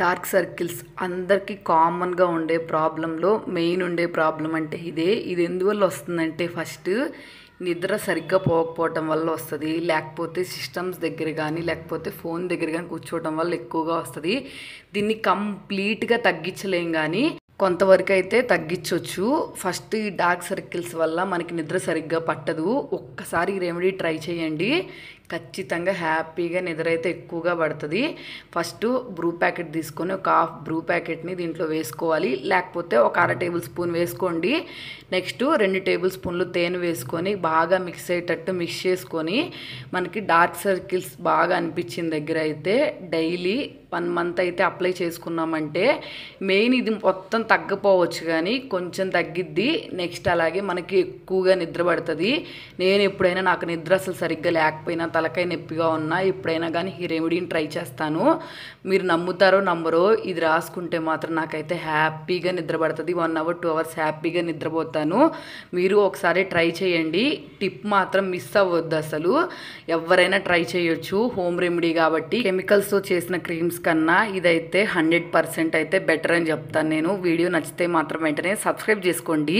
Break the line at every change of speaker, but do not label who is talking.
Dark circles అందరికీ కామన్గా ఉండే ప్రాబ్లంలో మెయిన్ ఉండే ప్రాబ్లం అంటే ఇదే. ఇది ఎందువల్ల వస్తుందంటే ఫస్ట్ నిద్ర సరిగ్గా పోకపోవటం వల్ల వస్తుంది, లేకపోతే సిస్టమ్స్ దగ్గర కానీ లేకపోతే ఫోన్ దగ్గర కానీ కూర్చోవడం వల్ల ఎక్కువగా వస్తుంది. దీన్ని కంప్లీట్గా తగ్గించలేం కానీ కొంతవరకు అయితే తగ్గించవచ్చు. ఫస్ట్ ఈ డార్క్ సర్కిల్స్ వల్ల మనకి నిద్ర సరిగ్గా పట్టదు. ఒక్కసారి ఈ రెమెడీ ట్రై చేయండి, ఖచ్చితంగా హ్యాపీగా నిద్ర అయితే ఎక్కువగా పడుతుంది. ఫస్ట్ బ్రూ ప్యాకెట్ తీసుకొని ఒక హాఫ్ బ్రూ ప్యాకెట్ని దీంట్లో వేసుకోవాలి, లేకపోతే ఒక 1/2 టేబుల్ స్పూన్ వేసుకోండి. నెక్స్ట్ 2 టేబుల్ స్పూన్లు తేనె వేసుకొని బాగా మిక్స్ అయ్యేటట్టు మిక్స్ చేసుకొని మనకి డార్క్ సర్కిల్స్ బాగా అనిపించిన దగ్గర అయితే డైలీ 1 మంత్ అయితే అప్లై చేసుకున్నామంటే మెయిన్ ఇది మొత్తం తగ్గపోవచ్చు కానీ కొంచెం తగ్గిద్ది. నెక్స్ట్ అలాగే మనకి ఎక్కువగా నిద్ర పడుతుంది. నేను ఎప్పుడైనా నాకు నిద్ర అసలు సరిగ్గా లేకపోయినా, తలకాయ నొప్పిగా ఉన్నా, ఎప్పుడైనా కానీ ఈ రెమెడీని ట్రై చేస్తాను. మీరు నమ్ముతారో నమ్మరో, ఇది రాసుకుంటే మాత్రం నాకైతే హ్యాపీగా నిద్ర పడుతుంది. 1 అవర్ 2 అవర్స్ హ్యాపీగా నిద్రపోతాను. మీరు ఒకసారి ట్రై చేయండి, టిప్ మాత్రం మిస్ అవ్వద్దు. అసలు ఎవరైనా ట్రై చేయొచ్చు, హోమ్ రెమెడీ కాబట్టి. కెమికల్స్తో చేసిన క్రీమ్స్ కన్నా ఇదైతే 100% అయితే బెటర్ అని చెప్తాను నేను. వీడియో నచ్చితే మాత్రం వెంటనే సబ్స్క్రైబ్ చేసుకోండి.